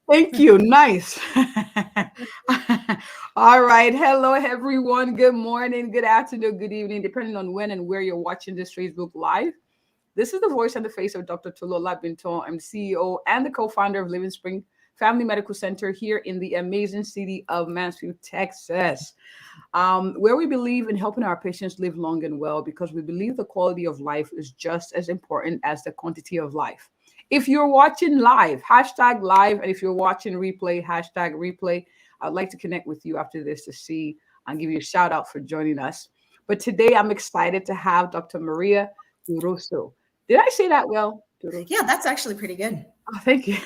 Thank you. Nice. All right. Hello, everyone. Good morning, good afternoon, good evening, depending on when and where you're watching this Facebook Live. This is the voice and the face of Dr. Tulola Binton. I'm CEO and the co-founder of Living Spring Family Medical Center here in the amazing city of Mansfield, Texas, where we believe in helping our patients live long and well because we believe the quality of life is just as important as the quantity of life. If you're watching live, hashtag live, and if you're watching replay, hashtag replay, I'd like to connect with you after this to see and give you a shout out for joining us. But today I'm excited to have Dr. Maria Duroseau. Did I say that well? Yeah, that's actually pretty good. Oh, thank you.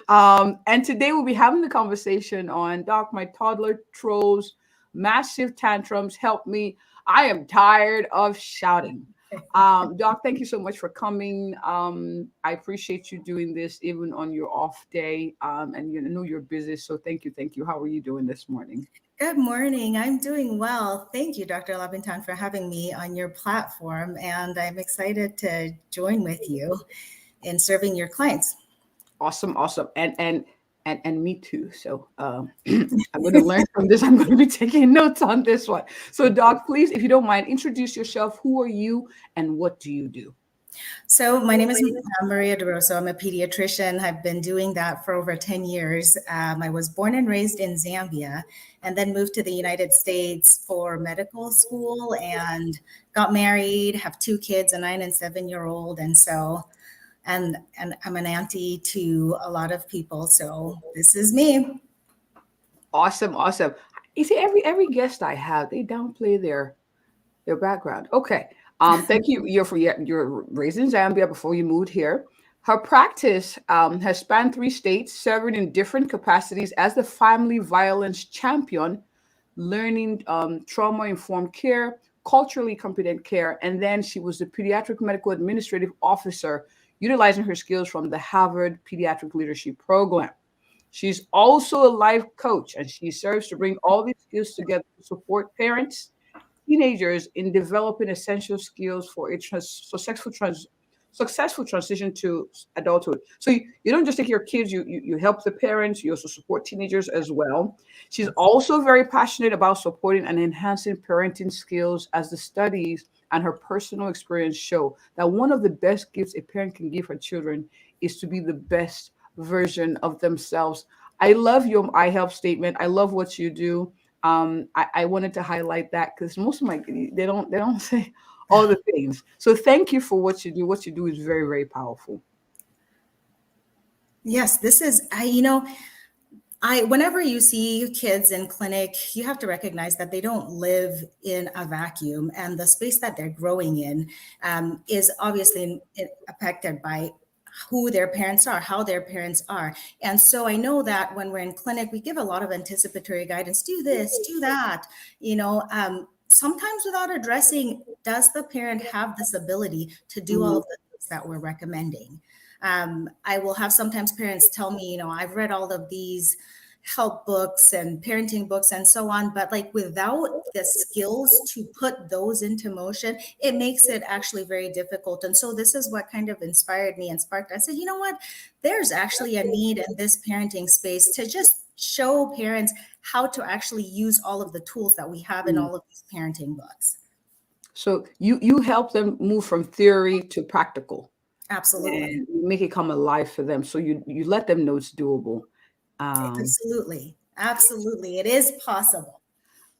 And today we'll be having the conversation on Doc, my toddler throws massive tantrums. Help me. I am tired of shouting. Doc, thank you so much for coming. I appreciate you doing this even on your off day. And you know you're busy, so thank you, thank you. How are you doing this morning? Good morning. I'm doing well. Thank you, Dr. Labintan, for having me on your platform. And I'm excited to join with you in serving your clients. Awesome, awesome, and me too. So I'm going to learn from this. I'm going to be taking notes on this one. So, Doc, please, if you don't mind, introduce yourself. Who are you, and what do you do? So my name is Maria Duroseau. I'm a pediatrician. I've been doing that for over 10 years. I was born and raised in Zambia and then moved to the United States for medical school and got married, have two kids, a 9 and 7-year-old. And I'm an auntie to a lot of people. So this is me. Awesome, awesome. You see, every guest I have, they downplay their background. Okay. Thank you. You're raised in Zambia before you moved here. Her practice has spanned 3 states, serving in different capacities as the family violence champion, learning trauma informed care, culturally competent care, and then she was the pediatric medical administrative officer, utilizing her skills from the Harvard Pediatric Leadership program. She's also a life coach, and she serves to bring all these skills together to support parents, teenagers in developing essential skills for a successful transition to adulthood. So you don't just take your kids, you help the parents, you also support teenagers as well. She's also very passionate about supporting and enhancing parenting skills as the studies and her personal experience show that one of the best gifts a parent can give her children is to be the best version of themselves. I love your I help statement. I love what you do. I wanted to highlight that because most of my they don't say all the things. So thank you for what you do. What you do is very, very powerful. Yes, this is, whenever you see kids in clinic, you have to recognize that they don't live in a vacuum, and the space that they're growing in is obviously affected by who their parents are, how their parents are. And so I know that when we're in clinic, we give a lot of anticipatory guidance, do this, do that, sometimes without addressing, does the parent have this ability to do all of the things that we're recommending? I will have sometimes parents tell me, I've read all of these help books and parenting books and so on, but like without the skills to put those into motion, it makes it actually very difficult. And so this is what kind of inspired me and sparked. I said, you know what, there's actually a need in this parenting space to just show parents how to actually use all of the tools that we have in all of these parenting books. So you help them move from theory to practical. Absolutely. And you make it come alive for them. So you let them know it's doable. Absolutely. Absolutely. It is possible.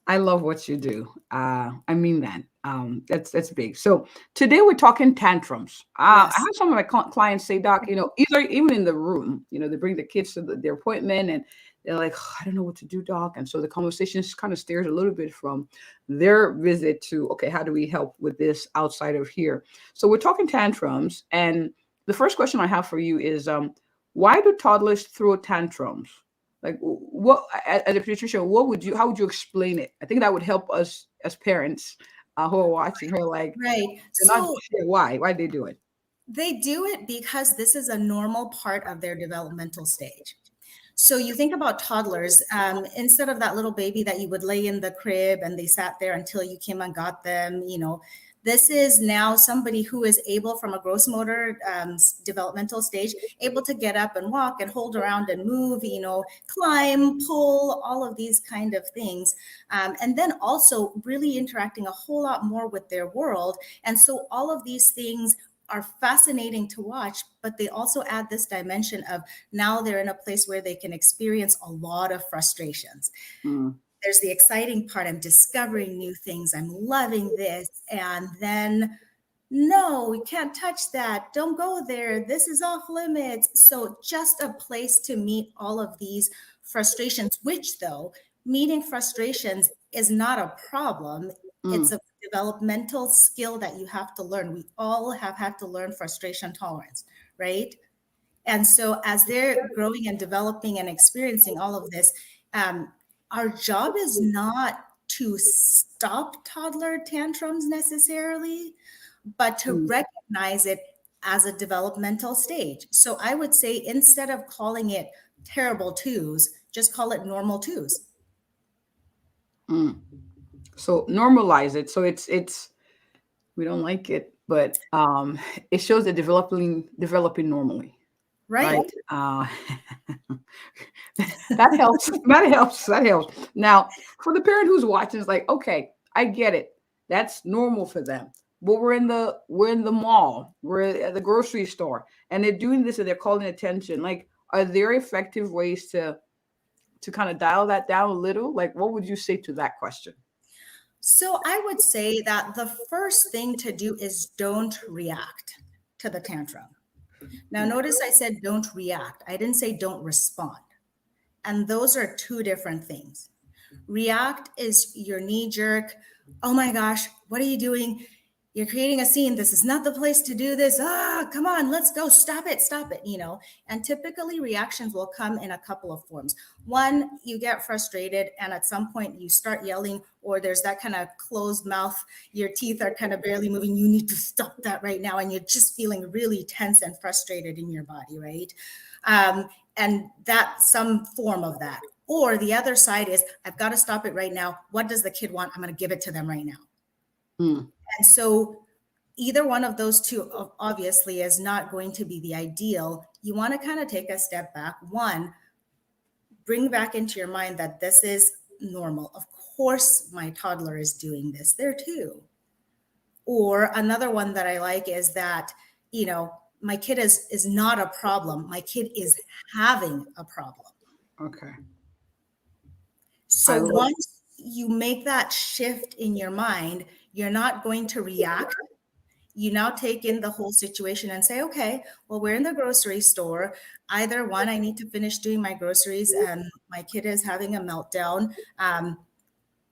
I love what you do. I mean that. That's big. So today we're talking tantrums. I Yes. have some of my clients say, Doc, either even in the room, they bring the kids to their appointment and they're like, "Oh, I don't know what to do, Doc." And so the conversation kind of steers a little bit from their visit to, okay, how do we help with this outside of here? So we're talking tantrums. And the first question I have for you is, why do toddlers throw tantrums? Like what, as a pediatrician, how would you explain it? I think that would help us as parents who are watching, who are like, Right. they're not So sure why they do it. they do it because this is a normal part of their developmental stage. So you think about toddlers, instead of that little baby that you would lay in the crib and they sat there until you came and got them, This is now somebody who is able, from a gross motor developmental stage, able to get up and walk and hold around and move, climb, pull, all of these kind of things. And then also really interacting a whole lot more with their world. And so all of these things are fascinating to watch, but they also add this dimension of now they're in a place where they can experience a lot of frustrations. There's the exciting part. I'm discovering new things. I'm loving this. And then, no, we can't touch that. Don't go there. This is off limits. So just a place to meet all of these frustrations, which though, meeting frustrations is not a problem. It's a developmental skill that you have to learn. We all have had to learn frustration tolerance, right? And so as they're growing and developing and experiencing all of this, our job is not to stop toddler tantrums necessarily, but to recognize it as a developmental stage. So I would say instead of calling it terrible twos, just call it normal twos. So normalize it. So it's we don't like it, but it shows that developing normally. Right. That helps. That helps. Now, for the parent who's watching, it's like, okay, I get it. That's normal for them. But we're in the mall, we're at the grocery store, and they're doing this and they're calling attention. Like, are there effective ways to kind of dial that down a little? Like, what would you say to that question? So I would say that the first thing to do is don't react to the tantrum. Now, notice I said don't react. I didn't say don't respond. And those are two different things. React is your knee jerk. Oh my gosh, what are you doing? You're creating a scene. This is not the place to do this. Come on, let's go. Stop it. And typically reactions will come in a couple of forms. One, you get frustrated and at some point you start yelling, or there's that kind of closed mouth. Your teeth are kind of barely moving. You need to stop that right now. And you're just feeling really tense and frustrated in your body, right? And that's some form of that. Or the other side is, I've got to stop it right now. What does the kid want? I'm going to give it to them right now. And so either one of those two obviously is not going to be the ideal. You want to kind of take a step back. One, bring back into your mind that this is normal. Of course, my toddler is doing this. They're too. Or another one that I like is that, my kid is not a problem. My kid is having a problem. Okay. So once you make that shift in your mind, you're not going to react. You now take in the whole situation and say, okay, well, we're in the grocery store. Either one, I need to finish doing my groceries and my kid is having a meltdown.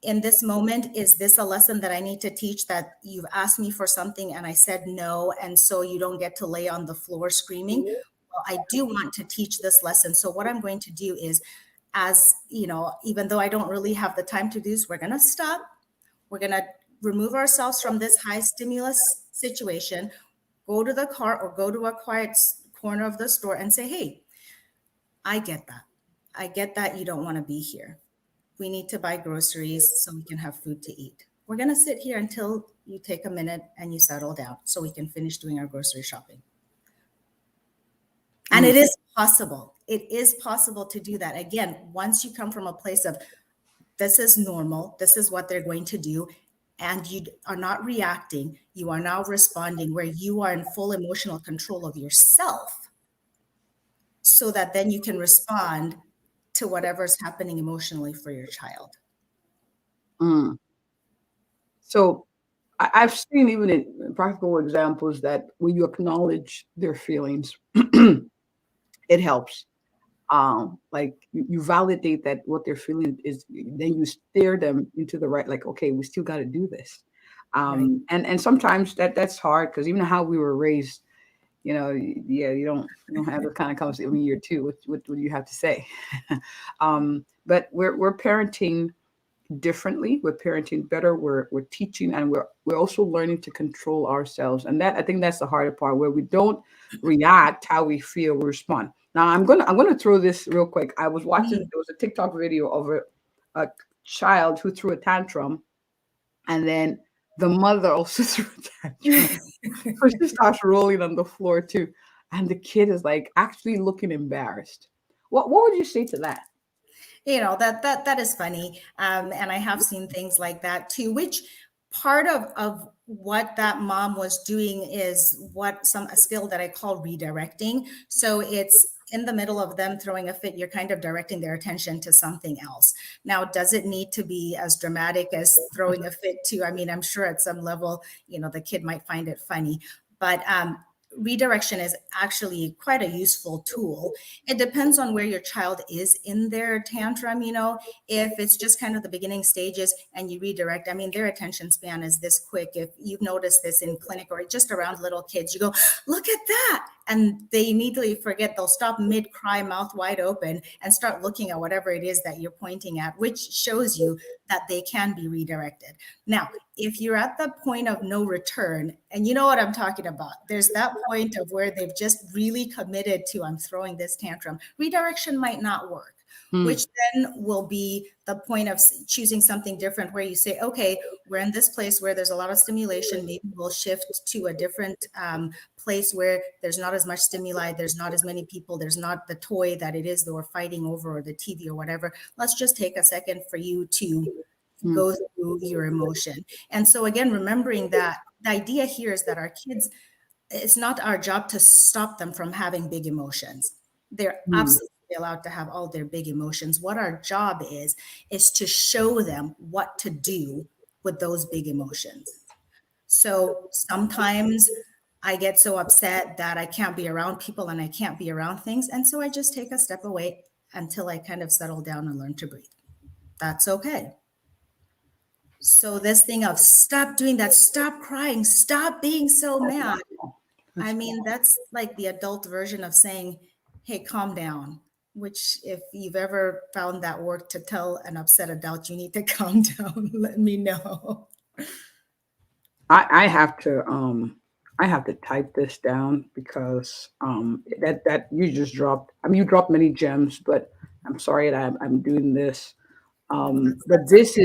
In this moment, is this a lesson that I need to teach, that you've asked me for something and I said no, and so you don't get to lay on the floor screaming? Well, I do want to teach this lesson. So what I'm going to do is, even though I don't really have the time to do this, we're going to stop. We're going to remove ourselves from this high stimulus situation, go to the car or go to a quiet corner of the store and say, hey, I get that. I get that you don't want to be here. We need to buy groceries so we can have food to eat. We're going to sit here until you take a minute and you settle down so we can finish doing our grocery shopping. And it is possible. It is possible to do that. Again, once you come from a place of this is normal, this is what they're going to do, and you are not reacting, you are now responding, where you are in full emotional control of yourself, so that then you can respond to whatever's happening emotionally for your child. So I've seen even in practical examples that when you acknowledge their feelings, it helps. Like you validate that what they're feeling is, then you steer them into the right, like, okay, we still got to do this. Right. And sometimes that's hard, because even how we were raised, you don't have the kind of conversation. I mean, year two, what do you have to say? But we're parenting differently. We're parenting better. We're teaching, and we're also learning to control ourselves. And that, I think that's the harder part, where we don't react how we feel, we respond. Now I'm gonna throw this real quick. I was watching, there was a TikTok video of a child who threw a tantrum, and then the mother also threw a tantrum. So she starts rolling on the floor too. And the kid is like actually looking embarrassed. What would you say to that? That is funny, and I have seen things like that too, which part of what that mom was doing is a skill that I call redirecting. So it's in the middle of them throwing a fit, you're kind of directing their attention to something else. Now, does it need to be as dramatic as throwing a fit too? I mean, I'm sure at some level, the kid might find it funny, but redirection is actually quite a useful tool. It depends on where your child is in their tantrum. If it's just kind of the beginning stages and you redirect, I mean, their attention span is this quick. If you've noticed this in clinic or just around little kids, you go, look at that, and they immediately forget. They'll stop mid-cry, mouth wide open, and start looking at whatever it is that you're pointing at, which shows you that they can be redirected. Now, if you're at the point of no return, and you know what I'm talking about, there's that point of where they've just really committed to, I'm throwing this tantrum, redirection might not work, which then will be the point of choosing something different, where you say, okay, we're in this place where there's a lot of stimulation. Maybe we'll shift to a different place where there's not as much stimuli, there's not as many people, there's not the toy that it is that we're fighting over, or the TV or whatever. Let's just take a second for you to go through your emotion. And so again, remembering that the idea here is that our kids, it's not our job to stop them from having big emotions. They're absolutely allowed to have all their big emotions. What our job is to show them what to do with those big emotions. So sometimes I get so upset that I can't be around people and I can't be around things. And so I just take a step away until I kind of settle down and learn to breathe. That's okay. So this thing of stop doing that, stop crying, stop being so mad. I mean, that's like the adult version of saying, hey, calm down, which if you've ever found that work to tell an upset adult, you need to calm down, let me know. I have to type this down because that you just dropped. I mean, you dropped many gems, but I'm sorry that I'm doing this. But this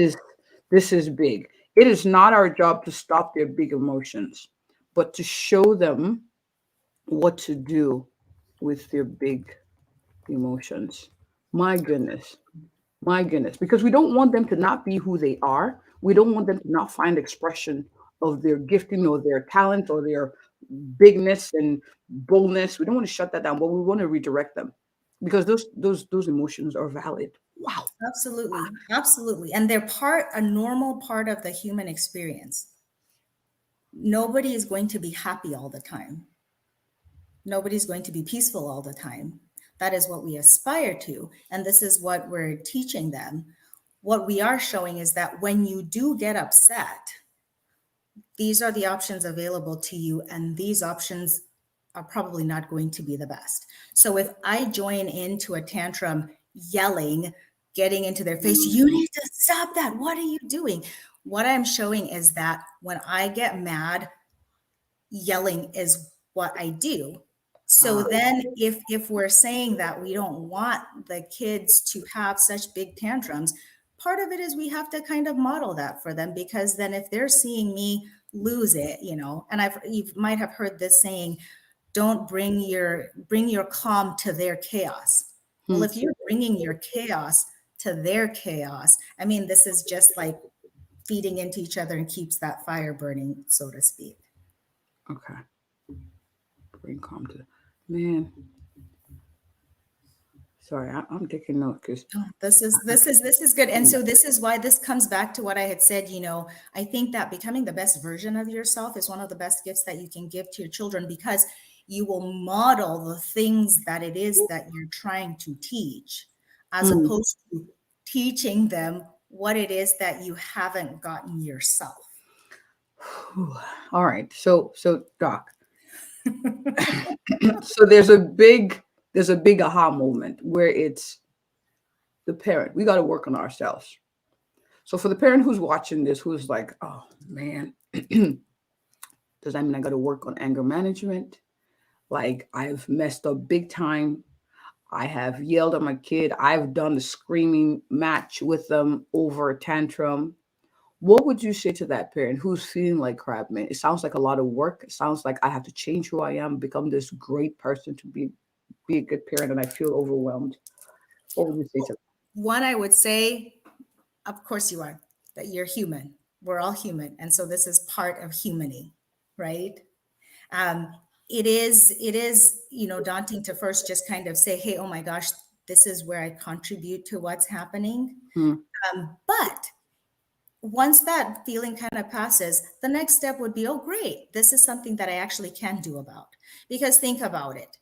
is big. It is not our job to stop their big emotions, but to show them what to do with their big emotions. My goodness. My goodness. Because we don't want them to not be who they are. We don't want them to not find expression of their gifting or their talent or their bigness and boldness. We don't want to shut that down, but we want to redirect them because those emotions are valid. Wow. Absolutely. Absolutely. And they're a normal part of the human experience. Nobody is going to be happy all the time. Nobody's going to be peaceful all the time. That is what we aspire to. And this is what we're teaching them. What we are showing is that when you do get upset, these are the options available to you. And these options are probably not going to be the best. So if I join into a tantrum, yelling, getting into their face, you need to stop that. What are you doing? What I'm showing is that when I get mad, yelling is what I do. So then if we're saying that we don't want the kids to have such big tantrums, part of it is we have to kind of model that for them, because then if they're seeing me lose it, and you might have heard this saying, don't bring your calm to their chaos. Well, if you're bringing your chaos to their chaos, I mean, this is just like feeding into each other and keeps that fire burning, so to speak. Okay. Bring calm to man. Sorry, I'm taking note because This is good. And so this is why this comes back to what I had said. I think that becoming the best version of yourself is one of the best gifts that you can give to your children, because you will model the things that it is that you're trying to teach, as opposed to teaching them what it is that you haven't gotten yourself. all right. So Doc. So there's a big aha moment where it's the parent. We got to work on ourselves. So for the parent who's watching this, who's like, oh man, does that mean I got to work on anger management? Like I've messed up big time. I have yelled at my kid. I've done the screaming match with them over a tantrum. What would you say to that parent who's feeling like crap, man? It sounds like a lot of work. It sounds like I have to change who I am, become this great person to be a good parent, and I feel overwhelmed. What would you say to One, I would say, of course you are, that you're human. We're all human. And so this is part of humaning, right? Um, it is, daunting to first just kind of say, hey, oh my gosh, this is where I contribute to what's happening. that? But once that feeling kind of passes, the next step would be, oh, great, this is something that I actually can do about. Because think about it.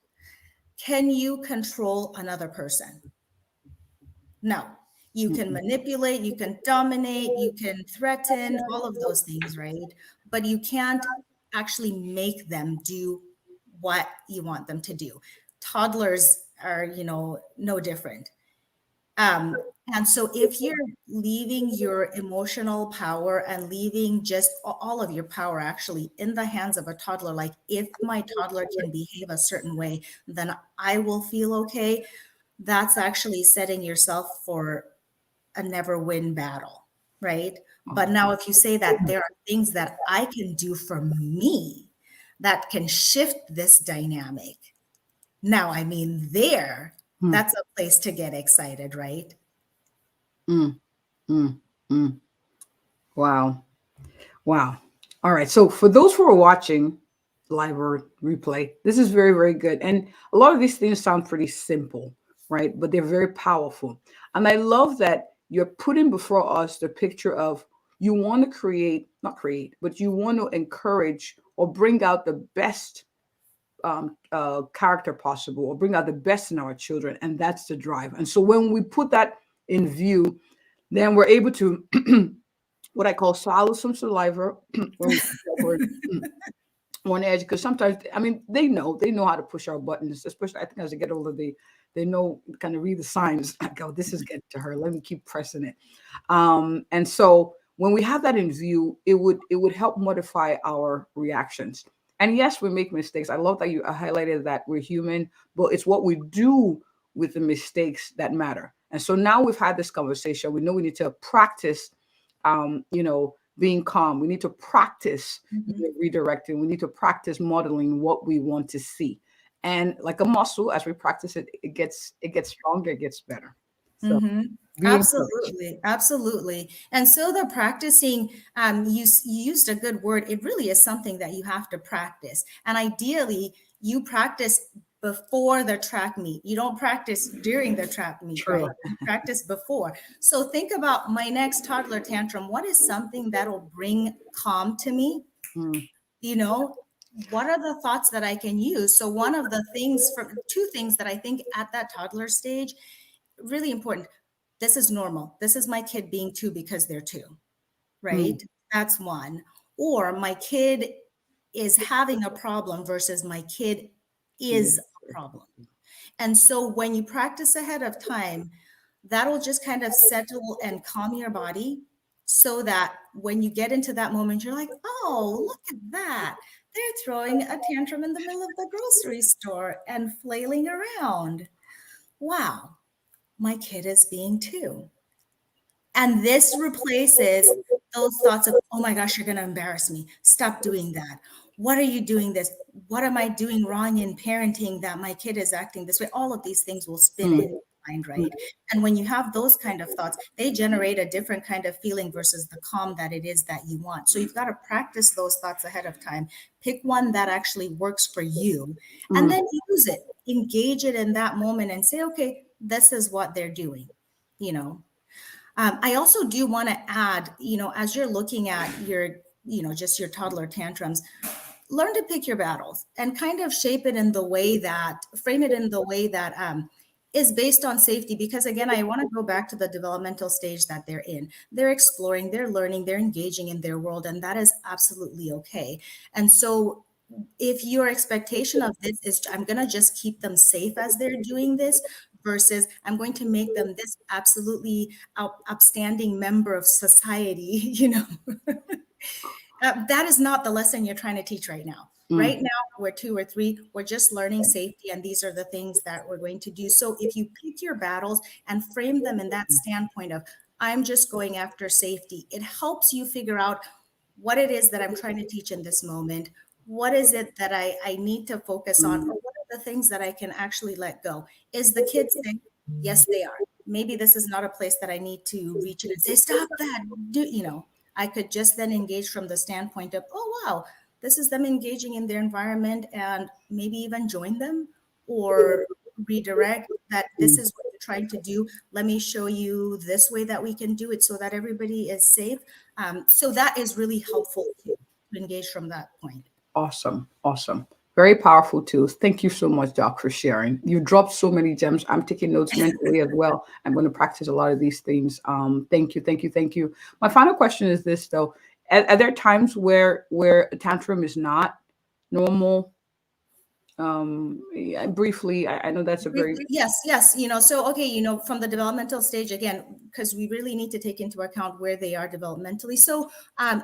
Can you control another person? No. You can manipulate, you can dominate, you can threaten, all of those things, right? But you can't actually make them do what you want them to do. Toddlers are, no different. And so if you're leaving your emotional power and leaving just all of your power actually in the hands of a toddler, like if my toddler can behave a certain way, then I will feel okay. That's actually setting yourself for a never win battle, right? But now if you say that there are things that I can do for me that can shift this dynamic, now, I mean, that's a place to get excited, right? Mm, mm, mm. Wow. Wow. All right. So for those who are watching live or replay, this is very, very good. And a lot of these things sound pretty simple, right? But they're very powerful. And I love that you're putting before us the picture of you want to create, not create, but you want to encourage or bring out the best character possible or bring out the best in our children. And that's the drive. And so when we put that in view, then we're able to what I call swallow some saliva when we're on edge. Because sometimes, I mean, they know how to push our buttons. Especially, I think as they get older, they know kind of read the signs. Like, oh, this is getting to her. Let me keep pressing it. And so when we have that in view, it would help modify our reactions. And yes, we make mistakes. I love that you highlighted that we're human, but it's what we do with the mistakes that matter. And so now we've had this conversation. We know we need to practice being calm. We need to practice redirecting. We need to practice modeling what we want to see. And like a muscle, as we practice it, it gets stronger, it gets better. So be encouraged. Absolutely, absolutely. And so the practicing, you used a good word. It really is something that you have to practice. And ideally, you practice before the track meet. You don't practice during the track meet, right? True. You practice before. So think about my next toddler tantrum. What is something that'll bring calm to me? Mm, You know, what are the thoughts that I can use? So one of the things, for two things that I think at that toddler stage, really important. This is normal. This is my kid being two because they're two, mm, right? That's one. Or my kid is having a problem versus my kid is a problem. And so when you practice ahead of time, that'll just kind of settle and calm your body so that when you get into that moment, you're like, oh, look at that. They're throwing a tantrum in the middle of the grocery store and flailing around. Wow, my kid is being two. And this replaces those thoughts of, oh my gosh, you're going to embarrass me. Stop doing that. What are you doing this? What am I doing wrong in parenting that my kid is acting this way? All of these things will spin in your mind, right? And when you have those kind of thoughts, they generate a different kind of feeling versus the calm that it is that you want. So you've got to practice those thoughts ahead of time. Pick one that actually works for you and then use it, engage it in that moment and say, okay, this is what they're doing, you know. I also do want to add, as you're looking at your, just your toddler tantrums, learn to pick your battles and kind of shape it in the way that, frame it in the way that is based on safety. Because again, I want to go back to the developmental stage that they're in. They're exploring, they're learning, they're engaging in their world, and that is absolutely okay. And so if your expectation of this is I'm going to just keep them safe as they're doing this versus I'm going to make them this absolutely upstanding member of society, that is not the lesson you're trying to teach right now. Right now, we're 2 or 3, we're just learning safety, and these are the things that we're going to do. So if you pick your battles and frame them in that standpoint of, I'm just going after safety. It helps you figure out what it is that I'm trying to teach in this moment. What is it that I need to focus on? Or what are the things that I can actually let go? Is the kid safe? Yes, they are. Maybe this is not a place that I need to reach in and say, stop that. I could just then engage from the standpoint of, oh, wow, this is them engaging in their environment, and maybe even join them or redirect that this is what you're trying to do. Let me show you this way that we can do it so that everybody is safe. So that is really helpful to engage from that point. Awesome. Awesome. Very powerful too. Thank you so much, Doc, for sharing. You dropped so many gems. I'm taking notes mentally as well. I'm going to practice a lot of these things. Thank you. Thank you. Thank you. My final question is this, though. Are there times where a tantrum is not normal? Yeah, briefly, I know that's a very... Yes. So, okay, from the developmental stage, again, because we really need to take into account where they are developmentally. So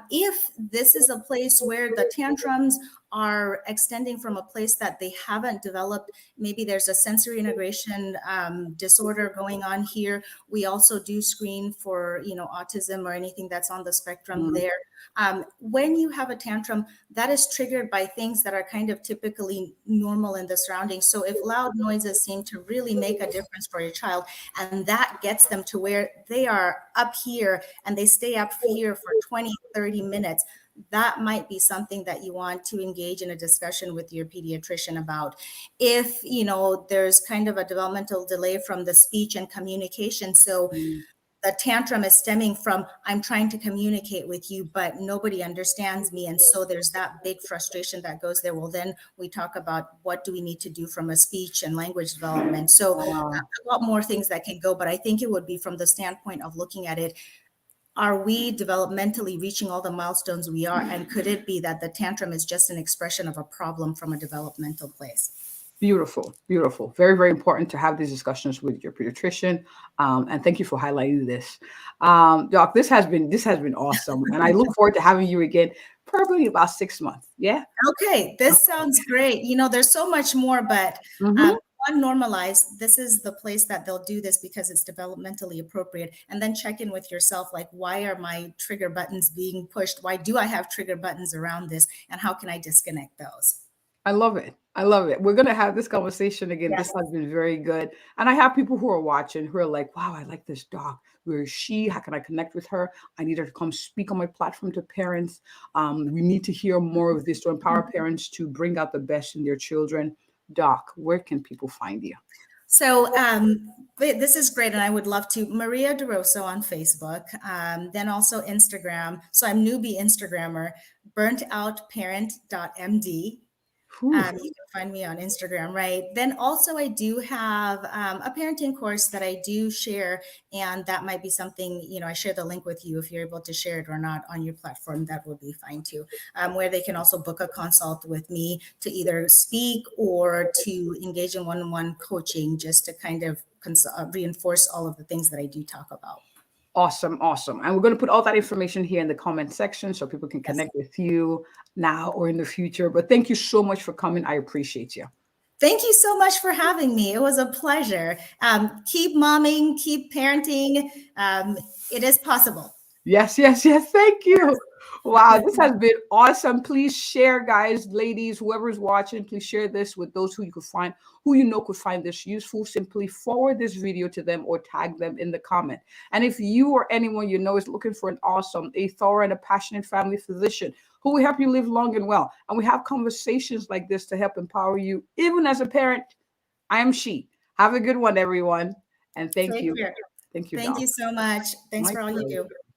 if this is a place where the tantrums are extending from a place that they haven't developed, maybe there's a sensory integration disorder going on here. We also do screen for, autism or anything that's on the spectrum there. When you have a tantrum, that is triggered by things that are kind of typically normal in the surroundings. So if loud noises seem to really make a difference for your child, and that gets them to where they are up here and they stay up here for 20, 30 minutes, that might be something that you want to engage in a discussion with your pediatrician about. If, there's kind of a developmental delay from the speech and communication. So the tantrum is stemming from, I'm trying to communicate with you, but nobody understands me. And so there's that big frustration that goes there. Well, then we talk about what do we need to do from a speech and language development. So a lot more things that can go, but I think it would be from the standpoint of looking at it. Are we developmentally reaching all the milestones we are? And could it be that the tantrum is just an expression of a problem from a developmental place? Beautiful, beautiful. Very, very important to have these discussions with your pediatrician. And thank you for highlighting this. Doc, this has been awesome. And I look forward to having you again, probably about 6 months. Yeah. Okay. This sounds great. There's so much more, but normalize, this is the place that they'll do this because it's developmentally appropriate. And then check in with yourself, like, why are my trigger buttons being pushed? Why do I have trigger buttons around this? And how can I disconnect those? I love it. I love it. We're going to have this conversation again. Yes. This has been very good. And I have people who are watching who are like, wow, I like this doc. Where is she? How can I connect with her? I need her to come speak on my platform to parents. We need to hear more of this to empower parents to bring out the best in their children. Doc, where can people find you? So this is great, and I would love to. Maria Duroseau on Facebook, then also Instagram. So I'm newbie Instagrammer, burntoutparent.md. You can find me on Instagram, right? Then also I do have a parenting course that I do share, and that might be something, I share the link with you if you're able to share it or not on your platform. That would be fine too, where they can also book a consult with me to either speak or to engage in one-on-one coaching, just to kind of reinforce all of the things that I do talk about. Awesome. Awesome. And we're going to put all that information here in the comment section so people can connect with you now or in the future. But thank you so much for coming. I appreciate you. Thank you so much for having me. It was a pleasure. Keep momming, keep parenting. It is possible. Yes, yes, yes. Thank you. Wow, this has been awesome. Please share, guys, ladies, whoever's watching, please share this with those who could find this useful. Simply forward this video to them or tag them in the comment. And if you or anyone you know is looking for a thorough and a passionate family physician who will help you live long and well, and we have conversations like this to help empower you, even as a parent, I am she. Have a good one, everyone. And thank you. Care. Thank you. Thank you so much. Thanks for all you do.